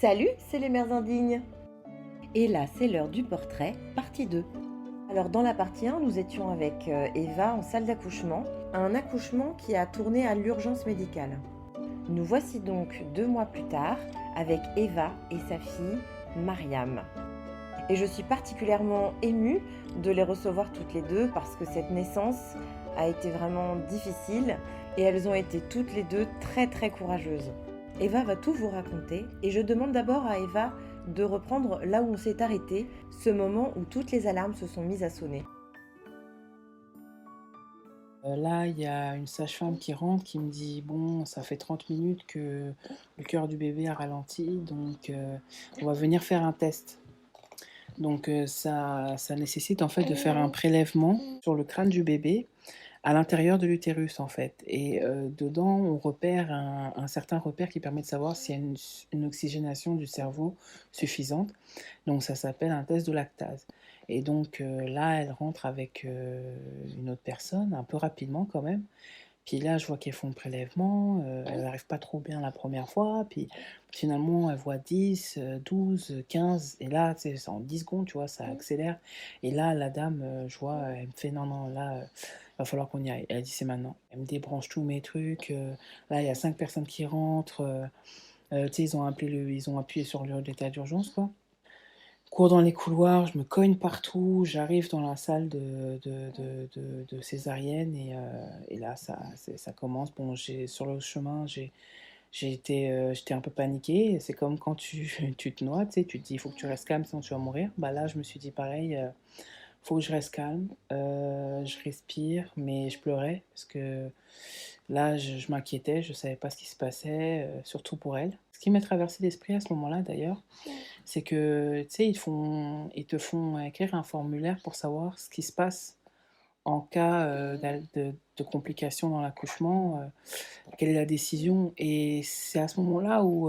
Salut, c'est les mères indignes. Et là, c'est l'heure du portrait, partie 2. Alors dans la partie 1, nous étions avec Eva en salle d'accouchement, un accouchement qui a tourné à l'urgence médicale. Nous voici donc 2 mois plus tard avec Eva et sa fille Mariam. Et je suis particulièrement émue de les recevoir toutes les deux parce que cette naissance a été vraiment difficile et elles ont été toutes les deux très très courageuses. Eva va tout vous raconter et je demande d'abord à Eva de reprendre là où on s'est arrêté, ce moment où toutes les alarmes se sont mises à sonner. Là, il y a une sage-femme qui rentre, qui me dit: «Bon, ça fait 30 minutes que le cœur du bébé a ralenti, donc on va venir faire un test». Donc ça nécessite en fait de faire un prélèvement sur le crâne du bébé, à l'intérieur de l'utérus en fait et dedans on repère un certain repère qui permet de savoir s'il y a une oxygénation du cerveau suffisante. Donc ça s'appelle un test de lactase et donc là, elle rentre avec, une autre personne, un peu rapidement quand même. Puis là, je vois qu'elles font le prélèvement, elles arrivent pas trop bien la première fois, puis finalement, elles voient 10, 12, 15 et là, tu sais, c'est en 10 secondes, tu vois, ça accélère et là, la dame, je vois, elle me fait: «Non, non, là, va falloir qu'on y aille». Elle dit: «C'est maintenant». Elle me débranche tous mes trucs, là, il y a 5 personnes qui rentrent, tu sais, ils ont appuyé sur l'état d'urgence, quoi. Cours dans les couloirs, je me cogne partout, j'arrive dans la salle de césarienne et là ça commence. Bon, j'ai sur le chemin, j'étais un peu paniquée. C'est comme quand tu tu te noies, tu sais, tu te dis: «Il faut que tu restes calme sinon tu vas mourir». Bah, là, je me suis dit pareil, faut que je reste calme, je respire, mais je pleurais parce que là, je m'inquiétais, je savais pas ce qui se passait, surtout pour elle. Ce qui m'est traversé l'esprit à ce moment-là d'ailleurs, c'est que, tu sais, ils te font écrire un formulaire pour savoir ce qui se passe en cas, de complications dans l'accouchement, quelle est la décision et c'est à ce moment-là où,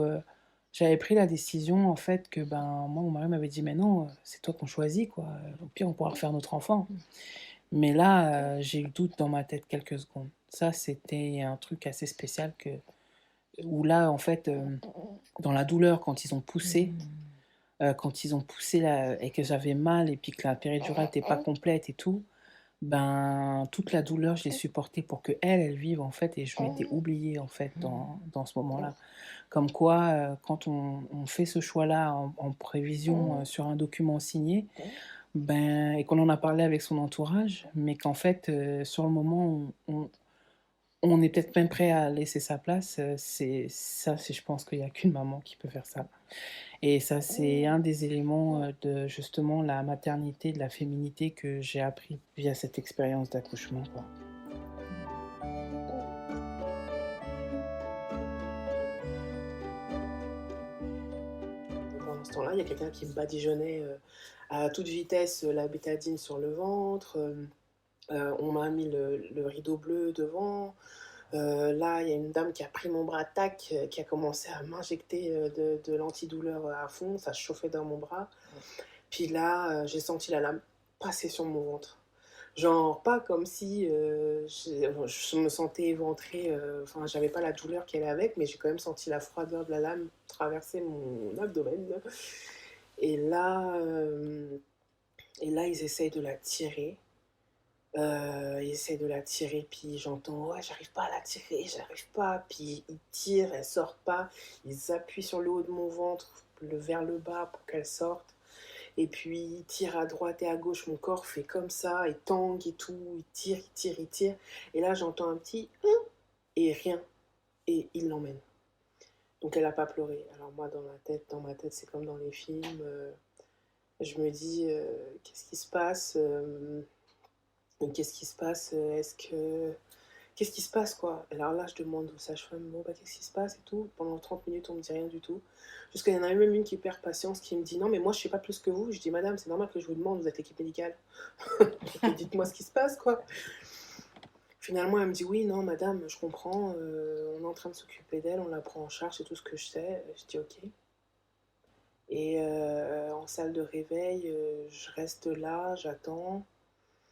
j'avais pris la décision en fait que, ben, moi mon mari m'avait dit: «Mais non, c'est toi qu'on choisit quoi, au pire on pourra refaire notre enfant». Mais là, j'ai eu le doute dans ma tête quelques secondes. Ça, c'était un truc assez spécial que où là en fait, dans la douleur quand ils ont poussé la et que j'avais mal et puis que la péridurale était pas complète et tout, ben, toute la douleur, je l'ai supportée pour qu'elle, elle vive, en fait et je m'étais oubliée, en fait, dans ce moment-là. Comme quoi, quand on fait ce choix-là en prévision, sur un document signé, ben et qu'on en a parlé avec son entourage, mais qu'en fait, sur le moment, on est peut-être même prêt à laisser sa place, c'est je pense qu'il y a qu'une maman qui peut faire ça. Et ça, c'est un des éléments, de justement la maternité, de la féminité que j'ai appris via cette expérience d'accouchement, quoi. Pendant ce temps-là, il y a quelqu'un qui me badigeonnait, à toute vitesse, la bétadine sur le ventre, on m'a mis le rideau bleu devant. Là, il y a une dame qui a pris mon bras, tac, qui a commencé à m'injecter, de l'antidouleur, à fond, ça chauffait dans mon bras. Puis là, j'ai senti la lame passer sur mon ventre. Genre pas comme si, je me sentais éventrée, enfin j'avais pas la douleur qu'elle avait avec, mais j'ai quand même senti la froideur de la lame traverser mon abdomen et là, et là ils essayent de la tirer, ils essayent de la tirer puis j'entends: «Ouais, j'arrive pas à la tirer, j'arrive pas», puis ils tirent, elle sort pas, ils appuient sur le haut de mon ventre, vers le bas pour qu'elle sorte. Et puis il tire à droite et à gauche, mon corps fait comme ça, il tangue et tout, il tire, il tire, il tire. Et là j'entends un petit et rien, et il l'emmène. Donc elle a pas pleuré. Alors moi dans ma tête c'est comme dans les films, je me dis qu'est-ce qui se passe, qu'est-ce qui se passe, est-ce que qu'est-ce qui se passe quoi? Alors là je demande aux sages-femmes, bon bah qu'est-ce qui se passe et tout. Pendant 30 minutes on me dit rien du tout. Jusqu'à il y en a même une qui perd patience qui me dit non mais moi je sais pas plus que vous. Je dis madame c'est normal que je vous demande, vous êtes l'équipe médicale. Dites-moi ce qui se passe, quoi. Finalement, elle me dit oui, non, madame, je comprends, on est en train de s'occuper d'elle, on la prend en charge, c'est tout ce que je sais. Je dis ok. Et en salle de réveil, je reste là, j'attends.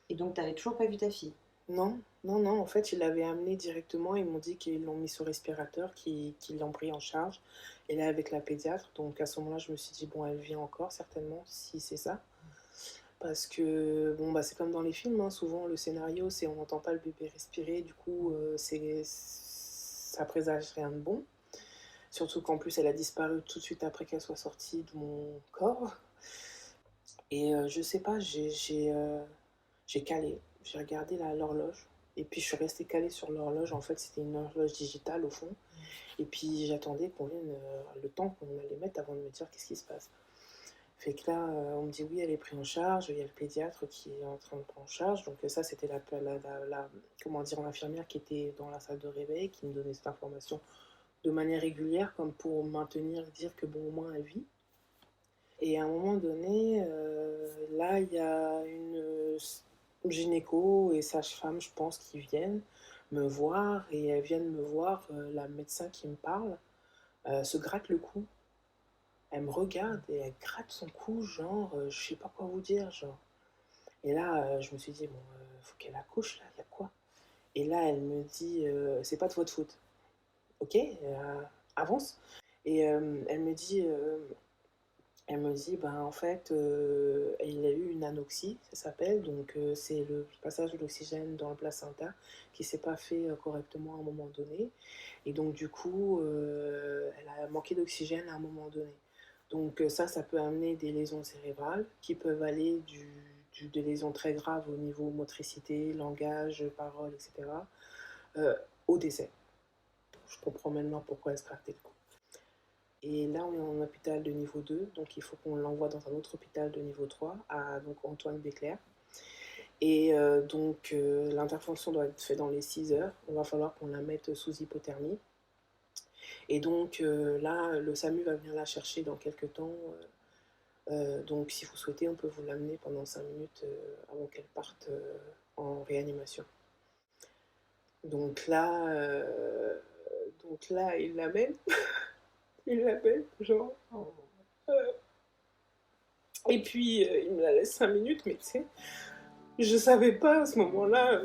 Et donc, t'avais toujours pas vu ta fille? Non, non, non, en fait, ils l'avaient amenée directement. Ils m'ont dit qu'ils l'ont mis sur respirateur, qu'ils l'ont pris en charge. Et là, avec la pédiatre, donc à ce moment-là, je me suis dit, bon, elle vit encore, certainement, si c'est ça. Parce que, bon, bah, c'est comme dans les films, hein, souvent le scénario, c'est on n'entend pas le bébé respirer, du coup, ça présage rien de bon. Surtout qu'en plus, elle a disparu tout de suite après qu'elle soit sortie de mon corps. Et je sais pas, j'ai calé, j'ai regardé l'horloge. Et puis je suis restée calée sur l'horloge. En fait, c'était une horloge digitale au fond. Et puis j'attendais qu'on vienne le temps qu'on allait mettre avant de me dire qu'est-ce qui se passe. Fait que là, on me dit oui, elle est prise en charge. Il y a le pédiatre qui est en train de prendre en charge. Donc ça, c'était comment dire, l'infirmière qui était dans la salle de réveil, qui me donnait cette information de manière régulière, comme pour maintenir, dire que bon, au moins elle vit. Et à un moment donné, là, il y a une gynéco et sage-femme, je pense, qui viennent me voir. Et elles viennent me voir, la médecin qui me parle se gratte le cou. Elle me regarde et elle gratte son cou, genre, je sais pas quoi vous dire, genre. Et là, je me suis dit, bon, faut qu'elle accouche, là, il y a quoi? Et là, elle me dit, c'est pas de votre faute. Ok, avance. Et elle me dit, ben, en fait, il a eu une anoxie, ça s'appelle, donc c'est le passage de l'oxygène dans le placenta qui s'est pas fait correctement à un moment donné. Et donc, du coup, elle a manqué d'oxygène à un moment donné. Donc, ça peut amener des lésions cérébrales qui peuvent aller des lésions très graves au niveau motricité, langage, parole, etc., euh, au décès. Je comprends maintenant pourquoi elle se grattait le cou. Et là, on est en hôpital de niveau 2, donc il faut qu'on l'envoie dans un autre hôpital de niveau 3, à donc, Antoine Béclair. Et donc, l'intervention doit être faite dans les 6 heures. On va falloir qu'on la mette sous hypothermie. Et donc, là, le SAMU va venir la chercher dans quelques temps. Donc, si vous souhaitez, on peut vous l'amener pendant 5 minutes avant qu'elle parte en réanimation. Donc là, il l'amène. Il l'amène, genre. Euh, Et puis, il me la laisse 5 minutes, mais tu sais, je savais pas à ce moment-là.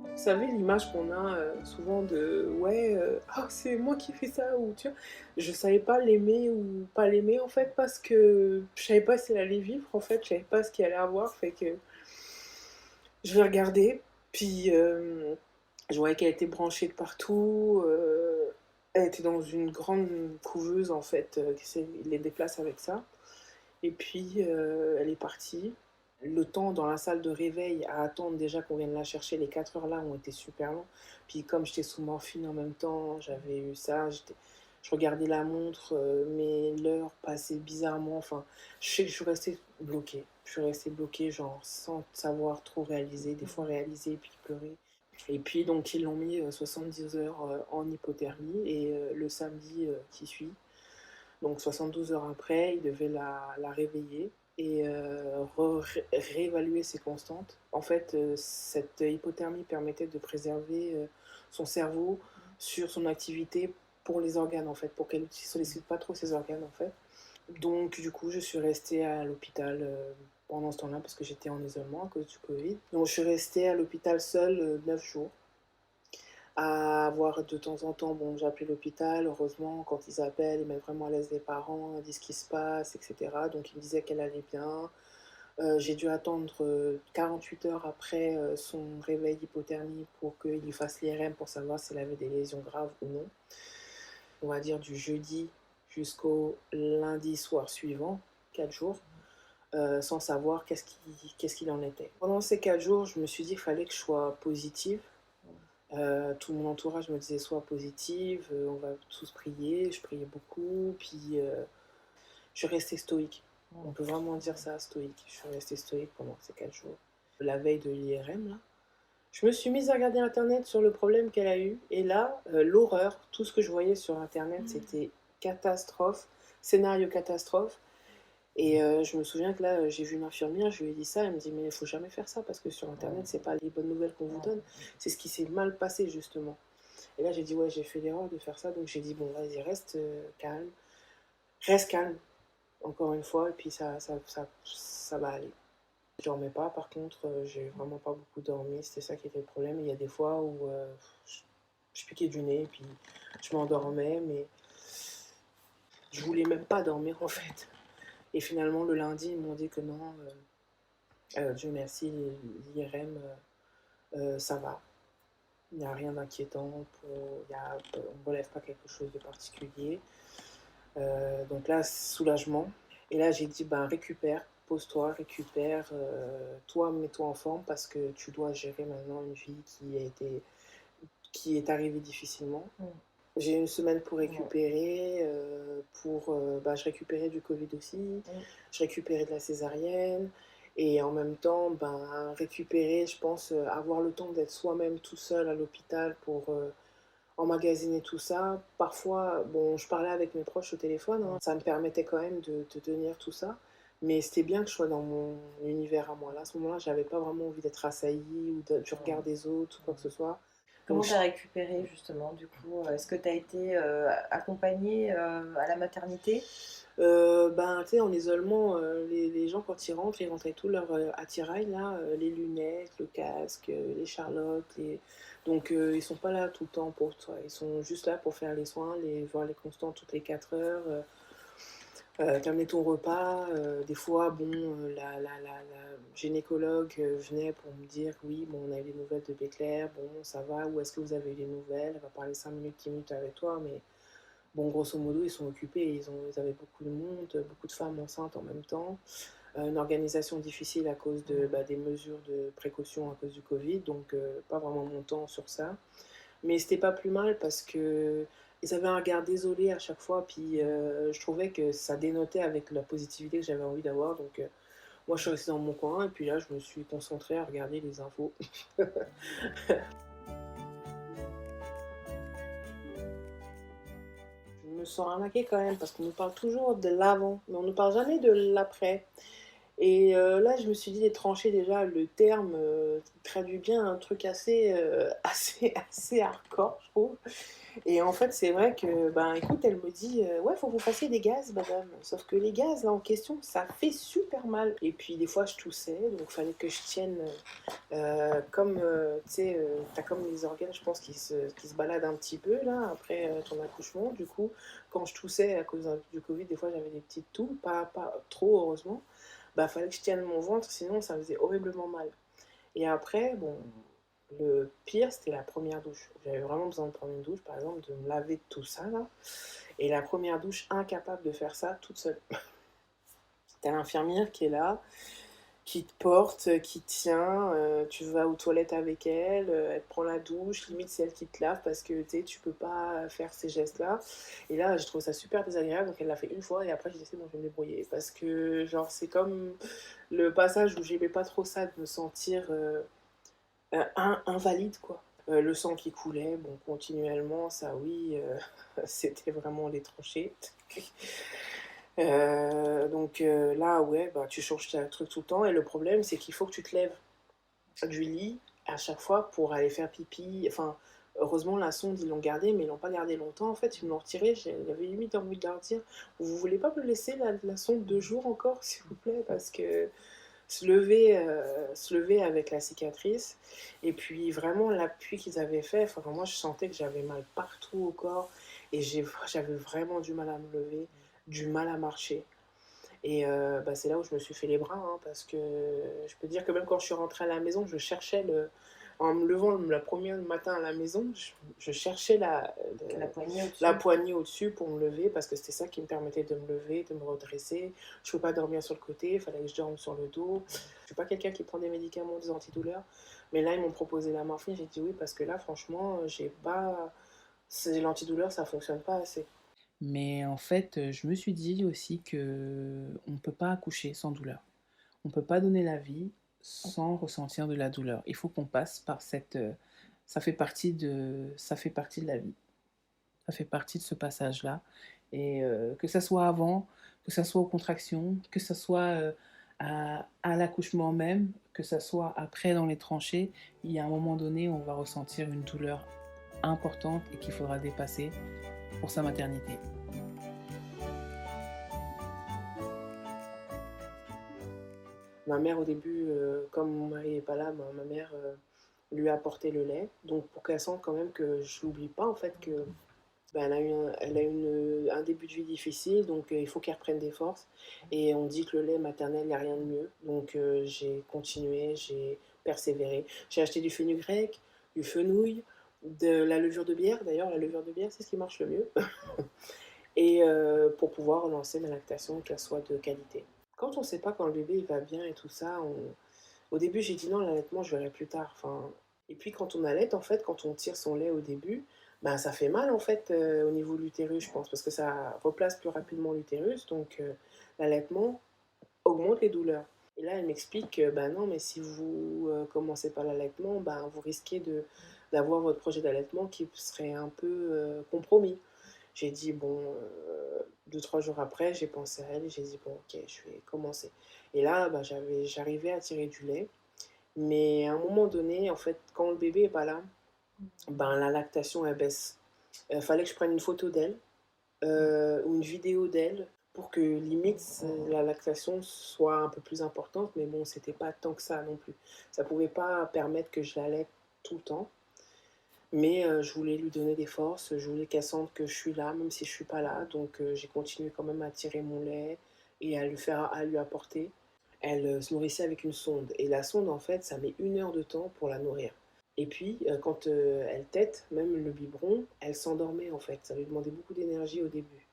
Vous savez, l'image qu'on a souvent de ouais, ah, c'est moi qui fais ça, ou tu vois, je savais pas l'aimer ou pas l'aimer en fait, parce que je savais pas si elle allait vivre en fait, je savais pas ce qu'elle allait avoir, fait que je l'ai regardée, puis je voyais qu'elle était branchée de partout, elle était dans une grande couveuse en fait, il les déplace avec ça. Et puis, elle est partie. Le temps dans la salle de réveil à attendre déjà qu'on vienne la chercher, les 4 heures là ont été super longs. Puis comme j'étais sous morphine en même temps, j'avais eu ça, je regardais la montre, mais l'heure passait bizarrement. Enfin, je sais que je suis restée bloquée. Je suis restée bloquée, genre sans savoir trop réaliser, des fois réaliser et puis pleurer. Et puis donc ils l'ont mis 70 heures en hypothermie et le samedi qui suit, donc 72 heures après, il devait la réveiller et réévaluer ses constantes. En fait, cette hypothermie permettait de préserver son cerveau sur son activité pour les organes, en fait, pour qu'elle ne sollicite pas trop ses organes, en fait. Donc, du coup, je suis restée à l'hôpital pendant ce temps-là parce que j'étais en isolement à cause du Covid. Donc, je suis restée à l'hôpital seule 9 jours à voir de temps en temps, bon, j'ai appelé l'hôpital, heureusement, quand ils appellent, ils mettent vraiment à l'aise les parents, ils disent ce qui se passe, etc. Donc ils me disaient qu'elle allait bien. J'ai dû attendre 48 heures après son réveil hypothermie pour qu'il lui fasse l'IRM pour savoir si elle avait des lésions graves ou non. On va dire du jeudi jusqu'au lundi soir suivant, 4 jours, sans savoir qu'est-ce qu'il en était. Pendant ces 4 jours, je me suis dit qu'il fallait que je sois positive. Tout mon entourage me disait sois positive, on va tous prier, je priais beaucoup, puis je suis restée stoïque. On peut vraiment dire ça, stoïque. Je suis restée stoïque pendant ces 4 jours. La veille de l'IRM, là, je me suis mise à regarder Internet sur le problème qu'elle a eu, et là, l'horreur, tout ce que je voyais sur Internet, c'était catastrophe, scénario catastrophe. Et je me souviens que là, j'ai vu une infirmière, je lui ai dit ça, elle me dit mais il faut jamais faire ça parce que sur Internet, c'est pas les bonnes nouvelles qu'on vous donne, c'est ce qui s'est mal passé justement. Et là, j'ai dit, ouais, j'ai fait l'erreur de faire ça. Donc, j'ai dit, bon, vas-y, calme. Reste calme, encore une fois, et puis ça va aller. Je dormais pas, par contre, j'ai vraiment pas beaucoup dormi. C'était ça qui était le problème. Il y a des fois où je, je piquais du nez, et puis je m'endormais, mais je voulais même pas dormir, en fait. Et finalement, le lundi, ils m'ont dit que non, Dieu merci, l'IRM, ça va. Il n'y a rien d'inquiétant, on ne relève pas quelque chose de particulier. Donc là, soulagement. Et là, j'ai dit, ben, récupère, pose-toi, récupère, toi, mets-toi en forme parce que tu dois gérer maintenant une vie qui est arrivée difficilement. J'ai une semaine pour récupérer, je récupérais du Covid aussi, je récupérais de la césarienne, et en même temps, ben, récupérer, je pense, avoir le temps d'être soi-même tout seul à l'hôpital pour emmagasiner tout ça. Parfois, bon, je parlais avec mes proches au téléphone, hein, ça me permettait quand même de tenir tout ça, mais c'était bien que je sois dans mon univers à moi. Là, à ce moment-là, j'avais pas vraiment envie d'être assaillie ou du regard des autres ou quoi que ce soit. Comment tu as récupéré justement du coup? Est-ce que tu as été accompagnée à la maternité? Ben, tu sais, en isolement, les gens, quand ils rentrent avec tout leur attirail, là, les lunettes, le casque, les charlottes. Donc, ils sont pas là tout le temps pour toi. Ils sont juste là pour faire les soins, voir les constants toutes les 4 heures, t'amener ton repas. Des fois, bon, la gynécologue venait pour me dire, oui, bon, on a eu les nouvelles de Béclair, bon, ça va, où est-ce que vous avez eu les nouvelles? Elle va parler 5 minutes, 10 minutes avec toi, mais bon, grosso modo, ils sont occupés, ils avaient beaucoup de monde, beaucoup de femmes enceintes en même temps. Une organisation difficile à cause des mesures de précaution à cause du Covid, donc pas vraiment mon temps sur ça. Mais c'était pas plus mal parce que ils avaient un regard désolé à chaque fois, puis je trouvais que ça dénotait avec la positivité que j'avais envie d'avoir. Donc moi, je suis restée dans mon coin, et puis là, je me suis concentrée à regarder les infos. Je me sens arnaquée quand même, parce qu'on nous parle toujours de l'avant, mais on ne nous parle jamais de l'après. Et là, je me suis dit, les tranchées, déjà, le terme traduit bien un truc assez hardcore, je trouve. Et en fait, c'est vrai que, ben écoute, elle me dit, ouais, faut que vous fassiez des gaz, madame. Sauf que les gaz, là, en question, ça fait super mal. Et puis, des fois, je toussais, donc il fallait que je tienne comme, tu sais, t'as comme les organes, je pense, qui se baladent un petit peu, là, après ton accouchement. Du coup, quand je toussais à cause du Covid, des fois, j'avais des petites toux, pas trop, heureusement. Bah, fallait que je tienne mon ventre, sinon ça me faisait horriblement mal. Et après, bon, le pire, c'était la première douche. J'avais vraiment besoin de prendre une douche, par exemple, de me laver de tout ça, là. Et la première douche, incapable de faire ça toute seule. T'as l'infirmière qui est là, qui te porte, qui te tient, tu vas aux toilettes avec elle, elle te prend la douche, limite c'est elle qui te lave parce que tu peux pas faire ces gestes-là. Et là, je trouve ça super désagréable, donc elle l'a fait une fois et après j'ai dit c'est bon, je vais me débrouiller. Parce que genre c'est comme le passage où j'aimais pas trop ça, de me sentir invalide quoi. Le sang qui coulait, bon, continuellement, ça oui, c'était vraiment les tranchées. Donc là, ouais, bah, tu changes ta truc tout le temps. Et le problème, c'est qu'il faut que tu te lèves du lit à chaque fois pour aller faire pipi. Enfin, heureusement, la sonde, ils l'ont gardée, mais ils l'ont pas gardée longtemps. En fait, ils me l'ont retirée. J'avais limite envie de leur dire, vous voulez pas me laisser la sonde 2 jours encore, s'il vous plaît? Parce que se lever avec la cicatrice. Et puis vraiment, l'appui qu'ils avaient fait, enfin, moi, je sentais que j'avais mal partout au corps. Et j'avais vraiment du mal à me lever, du mal à marcher. Et c'est là où je me suis fait les bras, hein, parce que je peux dire que même quand je suis rentrée à la maison, en me levant la première matin à la maison, je cherchais la poignée au-dessus pour me lever, parce que c'était ça qui me permettait de me lever, de me redresser. Je ne peux pas dormir sur le côté, il fallait que je dorme sur le dos. Je ne suis pas quelqu'un qui prend des médicaments, des antidouleurs, mais là ils m'ont proposé la morphine, j'ai dit oui, parce que là franchement, l'antidouleur, ça ne fonctionne pas assez. Mais en fait, je me suis dit aussi que on ne peut pas accoucher sans douleur. On ne peut pas donner la vie sans ressentir de la douleur. Il faut qu'on passe par cette... ça fait partie de la vie. Ça fait partie de ce passage-là. Et que ça soit avant, que ça soit aux contractions, que ça soit à l'accouchement même, que ça soit après dans les tranchées, il y a un moment donné où on va ressentir une douleur importante et qu'il faudra dépasser pour sa maternité. Ma mère, au début, comme mon mari n'est pas là, ma mère lui a apporté le lait. Donc, pour qu'elle sente quand même que je l'oublie pas, en fait, que elle a eu un début de vie difficile, donc il faut qu'elle reprenne des forces. Et on dit que le lait maternel, il n'y a rien de mieux. Donc, j'ai continué, j'ai persévéré. J'ai acheté du fenugrec, du fenouil, de la levure de bière. D'ailleurs, la levure de bière, c'est ce qui marche le mieux. Et pour pouvoir lancer ma lactation, qu'elle soit de qualité. Quand on ne sait pas quand le bébé il va bien et tout ça, au début j'ai dit non, l'allaitement je verrai plus tard. Enfin, et puis quand on allaite, en fait, quand on tire son lait au début, ben, ça fait mal en fait au niveau de l'utérus, je pense, parce que ça replace plus rapidement l'utérus, donc l'allaitement augmente les douleurs. Et là, elle m'explique que ben non, mais si vous commencez pas l'allaitement, ben, vous risquez d'avoir votre projet d'allaitement qui serait un peu compromis. J'ai dit, bon, 2, 3 jours après, j'ai pensé à elle et j'ai dit, bon, ok, je vais commencer. Et là, bah, j'arrivais à tirer du lait. Mais à un moment donné, en fait, quand le bébé est pas là, ben, la lactation, elle baisse. Il fallait que je prenne une photo d'elle ou une vidéo d'elle pour que limite la lactation soit un peu plus importante. Mais bon, c'était pas tant que ça non plus. Ça pouvait pas permettre que je l'allaite tout le temps. Mais je voulais lui donner des forces, je voulais qu'elle sente que je suis là, même si je suis pas là. Donc j'ai continué quand même à tirer mon lait et à lui apporter. Elle se nourrissait avec une sonde. Et la sonde, en fait, ça met 1 heure de temps pour la nourrir. Et puis, quand elle tète, même le biberon, elle s'endormait, en fait. Ça lui demandait beaucoup d'énergie au début.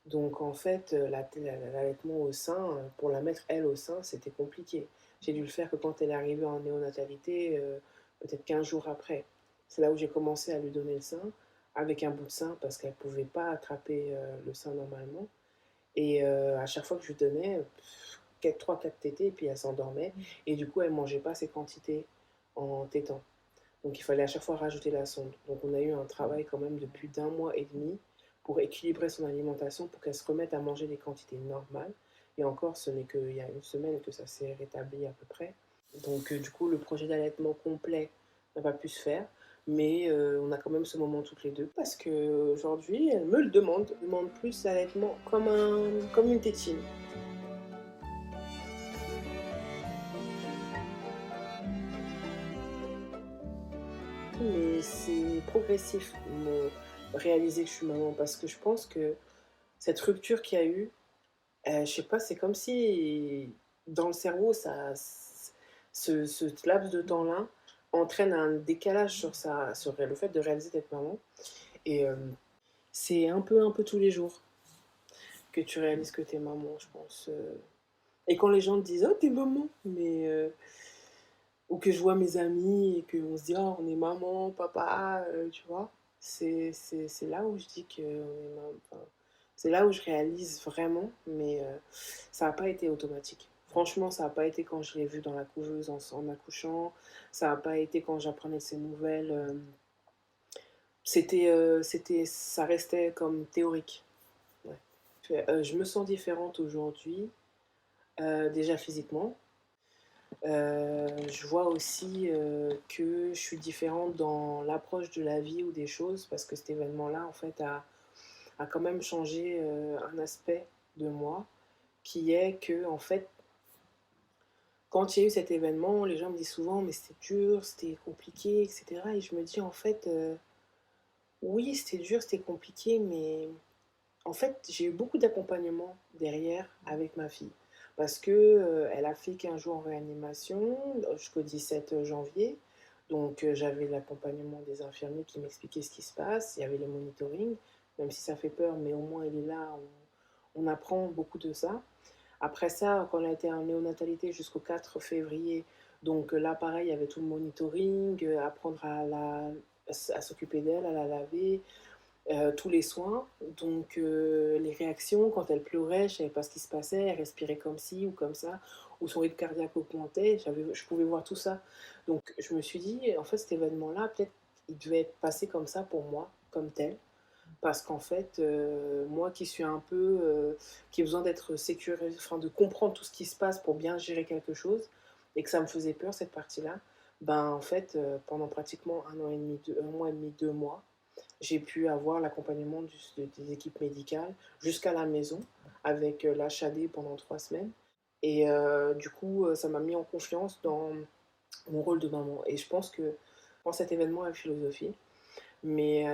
Donc, en fait, l'allaitement au sein, pour la mettre, elle, au sein, c'était compliqué. J'ai dû le faire que quand elle est arrivée en néonatalité, peut-être 15 jours après. C'est là où j'ai commencé à lui donner le sein, avec un bout de sein, parce qu'elle ne pouvait pas attraper le sein normalement. Et à chaque fois que je lui donnais, 3-4 tétées, et puis elle s'endormait. Et du coup, elle ne mangeait pas ses quantités en tétant. Donc il fallait à chaque fois rajouter la sonde. Donc on a eu un travail quand même de plus d'1 mois et demi pour équilibrer son alimentation, pour qu'elle se remette à manger des quantités normales. Et encore, ce n'est qu'il y a une semaine que ça s'est rétabli à peu près. Donc du coup, le projet d'allaitement complet n'a pas pu se faire. Mais on a quand même ce moment toutes les deux. Parce qu'aujourd'hui, elle me le demande plus l'allaitement comme une tétine. Mais c'est progressif, réaliser que je suis maman, parce que je pense que cette rupture qu'il y a eu, je sais pas, c'est comme si dans le cerveau, ce laps de temps-là entraîne un décalage sur le fait de réaliser d'être maman. Et c'est un peu tous les jours que tu réalises que t'es maman, je pense. Et quand les gens te disent, oh, t'es maman, ou que je vois mes amis et qu'on se dit, oh, on est maman, papa, tu vois, c'est là où je dis que enfin, c'est là où je réalise vraiment, mais ça n'a pas été automatique. Franchement, ça n'a pas été quand je l'ai vu dans la couveuse en accouchant, ça n'a pas été quand j'apprenais ces nouvelles. Ça restait comme théorique. Ouais. Je me sens différente aujourd'hui, déjà physiquement. Je vois aussi que je suis différente dans l'approche de la vie ou des choses parce que cet événement-là, en fait, a quand même changé un aspect de moi qui est que, en fait, quand il y a eu cet événement, les gens me disent souvent, mais c'était dur, c'était compliqué, etc. Et je me dis, en fait, oui, c'était dur, c'était compliqué, mais en fait, j'ai eu beaucoup d'accompagnement derrière avec ma fille. Parce que elle a fait 15 jours en réanimation jusqu'au 17 janvier. Donc j'avais l'accompagnement des infirmiers qui m'expliquaient ce qui se passe. Il y avait le monitoring, même si ça fait peur, mais au moins il est là. On apprend beaucoup de ça. Après ça, quand elle a été en néonatalité jusqu'au 4 février, donc là pareil, il y avait tout le monitoring, apprendre à s'occuper d'elle, à la laver, tous les soins. Donc les réactions, quand elle pleurait, je ne savais pas ce qui se passait, elle respirait comme ci ou comme ça, ou son rythme cardiaque augmentait, je pouvais voir tout ça. Donc je me suis dit, en fait cet événement-là, peut-être il devait être passé comme ça pour moi, comme tel. Parce qu'en fait, moi qui suis un peu, qui ai besoin d'être sécurisée, enfin de comprendre tout ce qui se passe pour bien gérer quelque chose, et que ça me faisait peur cette partie-là, Ben, en fait, pendant pratiquement 1 mois et demi, 2 mois, j'ai pu avoir l'accompagnement des équipes médicales jusqu'à la maison avec l'HAD pendant 3 semaines. Et du coup, ça m'a mis en confiance dans mon rôle de maman. Et je pense que pour cet événement à philosophie, mais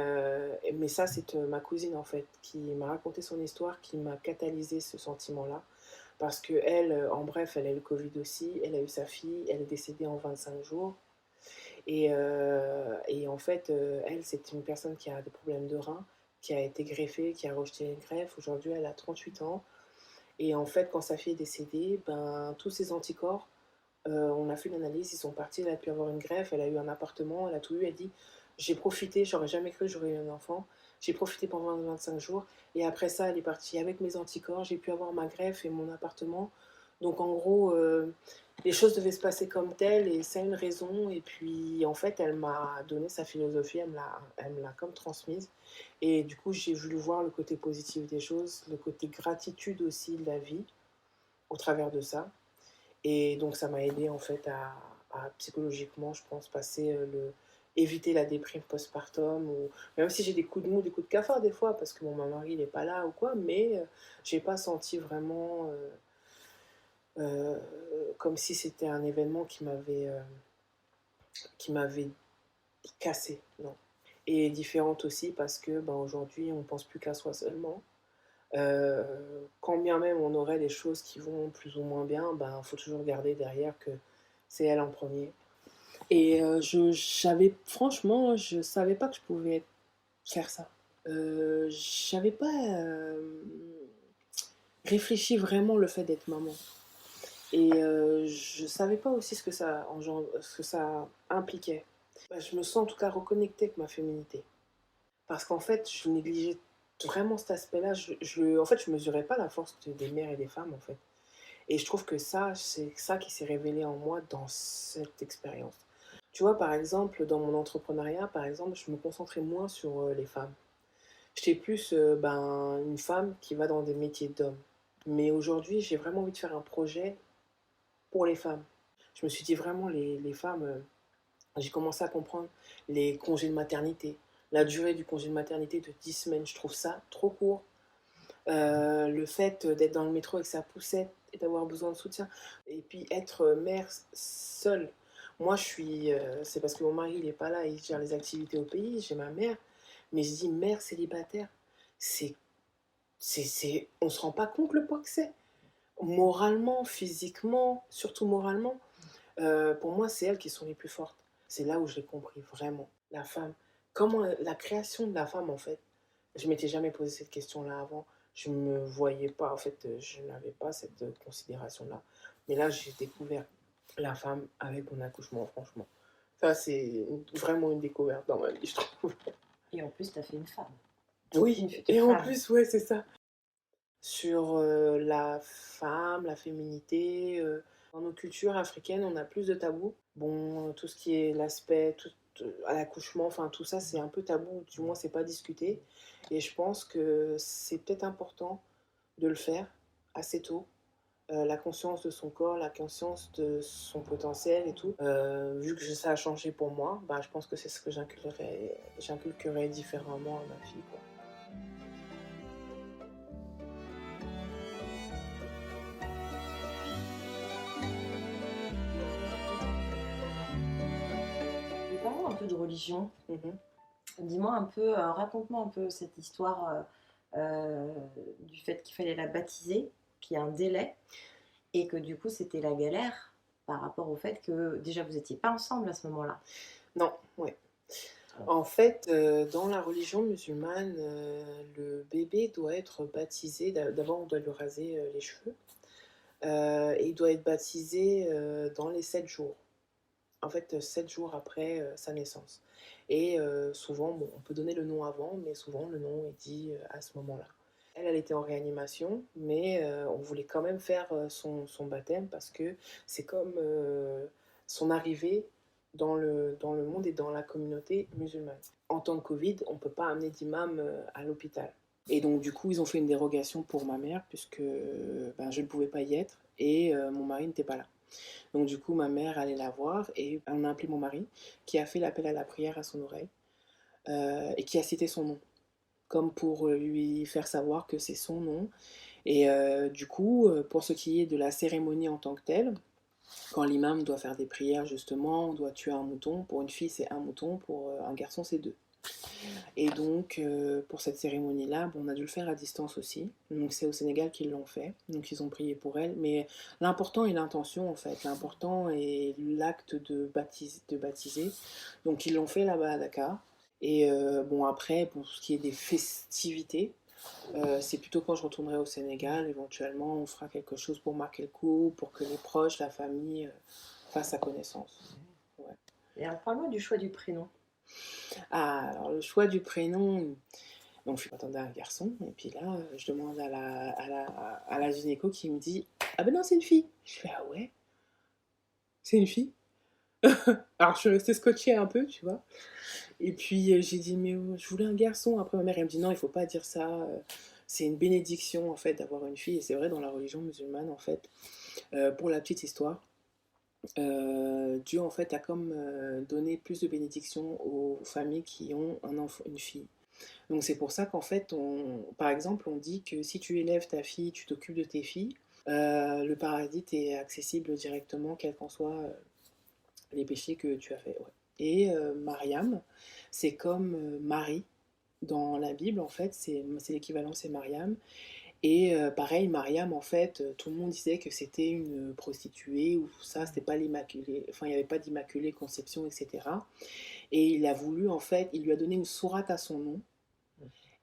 ça, c'est ma cousine en fait qui m'a raconté son histoire, qui m'a catalysé ce sentiment-là. Parce que elle, en bref, elle a eu le Covid aussi, elle a eu sa fille, elle est décédée en 25 jours. Et en fait, elle, c'est une personne qui a des problèmes de reins, qui a été greffée, qui a rejeté une greffe. Aujourd'hui, elle a 38 ans. Et en fait, quand sa fille est décédée, ben, tous ses anticorps, on a fait une analyse, ils sont partis, elle a pu avoir une greffe, elle a eu un appartement, elle a tout eu, elle dit, j'ai profité, j'aurais jamais cru que j'aurais eu un enfant, j'ai profité pendant 25 jours, et après ça, elle est partie avec mes anticorps, j'ai pu avoir ma greffe et mon appartement. Donc en gros, les choses devaient se passer comme telles, et c'est une raison, et puis en fait, elle m'a donné sa philosophie, elle me l'a comme transmise, et du coup, j'ai voulu voir le côté positif des choses, le côté gratitude aussi de la vie, au travers de ça. Et donc ça m'a aidé en fait à psychologiquement, je pense, passer éviter la déprime postpartum, ou même si j'ai des coups de mou, des coups de cafard des fois, parce que mon mari il n'est pas là ou quoi, mais j'ai pas senti vraiment euh, comme si c'était un événement qui m'avait cassé, non. Et différente aussi parce que ben, aujourd'hui on pense plus qu'à soi seulement. Quand bien même on aurait des choses qui vont plus ou moins bien, ben faut toujours garder derrière que c'est elle en premier. Et franchement, je savais pas que je pouvais faire ça. J'avais pas réfléchi vraiment le fait d'être maman. Et je savais pas aussi ce que ça impliquait. Bah, je me sens en tout cas reconnectée avec ma féminité. Parce qu'en fait, je négligeais vraiment cet aspect-là. En fait, je mesurais pas la force des mères et des femmes, en fait. Et je trouve que ça, c'est ça qui s'est révélé en moi dans cette expérience. Tu vois, par exemple, dans mon entrepreneuriat, par exemple, je me concentrais moins sur les femmes. J'étais plus ben, une femme qui va dans des métiers d'hommes. Mais aujourd'hui, j'ai vraiment envie de faire un projet pour les femmes. Je me suis dit vraiment, les femmes, j'ai commencé à comprendre les congés de maternité. La durée du congé de maternité de 10 semaines, je trouve ça trop court. Le fait d'être dans le métro avec sa poussette et d'avoir besoin de soutien. Et puis être mère seule. Moi, c'est parce que mon mari, il n'est pas là, il gère les activités au pays, j'ai ma mère. Mais je dis mère célibataire, c'est, on se rend pas compte le poids que c'est. Moralement, physiquement, surtout moralement. Pour moi, c'est elles qui sont les plus fortes. C'est là où je l'ai compris, vraiment. La femme. Comment la création de la femme, en fait. Je m'étais jamais posé cette question-là avant. Je me voyais pas, en fait, je n'avais pas cette considération-là. Mais là, j'ai découvert la femme avec mon accouchement, franchement. Ça, c'est vraiment une découverte dans ma vie, je trouve. Et en plus, tu as fait une femme. Oui, Une future et en femme. plus, ouais, c'est ça. Sur la femme, la féminité. Dans nos cultures africaines, on a plus de tabous. Bon, tout ce qui est l'aspect à l'accouchement, enfin tout ça, c'est un peu tabou, du moins c'est pas discuté. Et je pense que c'est peut-être important de le faire assez tôt. La conscience de son corps, la conscience de son potentiel et tout. Vu que ça a changé pour moi, bah, je pense que c'est ce que j'inculquerai différemment à ma fille, quoi. Et parlons un peu de religion. Mhm. Dis-moi un peu, raconte-moi un peu cette histoire du fait qu'il fallait la baptiser, qu'il y a un délai, et que du coup c'était la galère par rapport au fait que déjà vous n'étiez pas ensemble à ce moment-là. Non, ouais. En fait, dans la religion musulmane, le bébé doit être baptisé. D'abord, on doit lui raser les cheveux. Et il doit être baptisé dans les 7 jours. En fait, 7 jours après sa naissance. Et souvent, bon, on peut donner le nom avant, mais souvent le nom est dit à ce moment-là. Elle était en réanimation, mais on voulait quand même faire son baptême parce que c'est comme son arrivée dans le monde et dans la communauté musulmane. En temps de Covid, on ne peut pas amener d'imam à l'hôpital. Et donc, du coup, ils ont fait une dérogation pour ma mère, puisque ben, je ne pouvais pas y être et mon mari n'était pas là. Donc du coup, ma mère allait la voir et on a appelé mon mari qui a fait l'appel à la prière à son oreille et qui a cité son nom, comme pour lui faire savoir que c'est son nom. Et du coup, pour ce qui est de la cérémonie en tant que telle, quand l'imam doit faire des prières justement, on doit tuer un mouton. Pour une fille, c'est un mouton, pour un garçon, c'est deux. Et donc, pour cette cérémonie-là, bon, on a dû le faire à distance aussi. Donc, c'est au Sénégal qu'ils l'ont fait. Donc, ils ont prié pour elle. Mais l'important est l'intention, en fait. L'important est l'acte de baptiser. Donc, ils l'ont fait là-bas à Dakar. Et bon, après, pour ce qui est des festivités, c'est plutôt quand je retournerai au Sénégal. Éventuellement, on fera quelque chose pour marquer le coup, pour que les proches, la famille fassent sa connaissance. Ouais. Et alors, parle-moi du choix du prénom. Ah, alors le choix du prénom, donc je m'attendais à un garçon, et puis là, je demande à la gynéco qui me dit: «Ah ben non, c'est une fille!» Je fais: «Ah ouais? C'est une fille?» Alors je suis restée scotchée un peu, tu vois? Et puis j'ai dit: «Mais je voulais un garçon». Après ma mère, elle me dit: «Non, il faut pas dire ça, c'est une bénédiction en fait d'avoir une fille», et c'est vrai dans la religion musulmane en fait. Pour la petite histoire, Dieu en fait a comme donné plus de bénédictions aux familles qui ont un enfant, une fille. Donc c'est pour ça qu'en fait, par exemple, on dit que si tu élèves ta fille, tu t'occupes de tes filles, le paradis t'est accessible directement, quels qu'en soient les péchés que tu as faits. Ouais. Et Mariam, c'est comme Marie dans la Bible, en fait, c'est l'équivalent, c'est Mariam. Et pareil, Mariam, en fait, tout le monde disait que c'était une prostituée, ou ça, c'était pas l'immaculée, enfin, il n'y avait pas d'immaculée conception, etc. Et il a voulu, en fait, il lui a donné une sourate à son nom,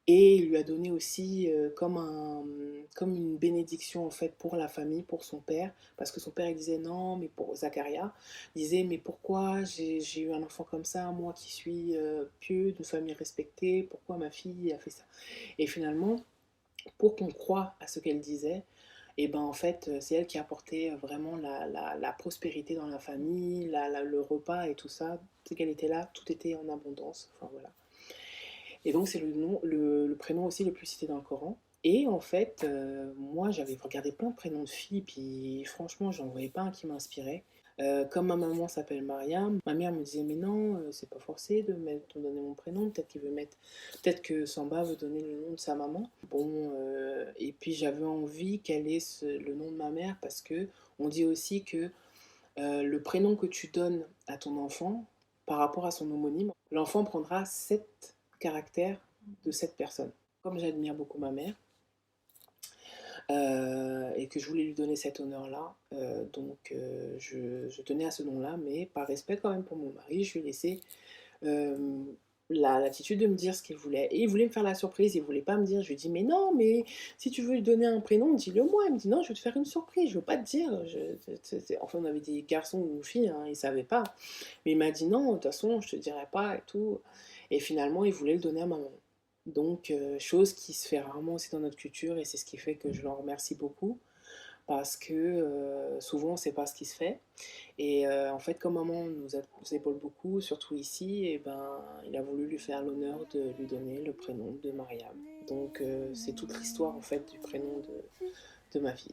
et il lui a donné aussi comme une bénédiction, en fait, pour la famille, pour son père, parce que son père, il disait non, mais pour Zacharia, il disait, mais pourquoi j'ai eu un enfant comme ça, moi qui suis pieux, d'une famille respectée, pourquoi ma fille a fait ça? Et finalement, pour qu'on croie à ce qu'elle disait, et ben en fait, c'est elle qui apportait vraiment la prospérité dans la famille, le repas et tout ça. C'est qu'elle était là, tout était en abondance. Enfin voilà. Et donc c'est le nom, le prénom aussi le plus cité dans le Coran. Et en fait, moi j'avais regardé plein de prénoms de filles, puis franchement j'en voyais pas un qui m'inspirait. Comme ma maman s'appelle Mariam, ma mère me disait mais non, c'est pas forcé de donner mon prénom, peut-être que Samba veut donner le nom de sa maman. Bon, et puis j'avais envie qu'elle ait le nom de ma mère parce que on dit aussi que le prénom que tu donnes à ton enfant, par rapport à son homonyme, l'enfant prendra 7 caractères de cette personne. Comme j'admire beaucoup ma mère, et que je voulais lui donner cet honneur-là. Donc je tenais à ce nom-là, mais par respect quand même pour mon mari, je lui ai laissé la l'attitude de me dire ce qu'il voulait. Et il voulait me faire la surprise, il voulait pas me dire. Je lui ai dit, mais non, mais si tu veux lui donner un prénom, dis-le moi. Il me dit, non, je vais te faire une surprise, je veux pas te dire. Enfin, on avait dit garçon ou fille, hein, il savait pas. Mais il m'a dit, non, de toute façon, je te dirai pas et tout. Et finalement, il voulait le donner à ma maman. Donc, chose qui se fait rarement aussi dans notre culture, et c'est ce qui fait que je l'en remercie beaucoup, parce que souvent on ne sait pas ce qui se fait. Et en fait, comme maman nous épaule beaucoup, surtout ici, et ben, il a voulu lui faire l'honneur de lui donner le prénom de Mariam. Donc, c'est toute l'histoire en fait du prénom de ma fille.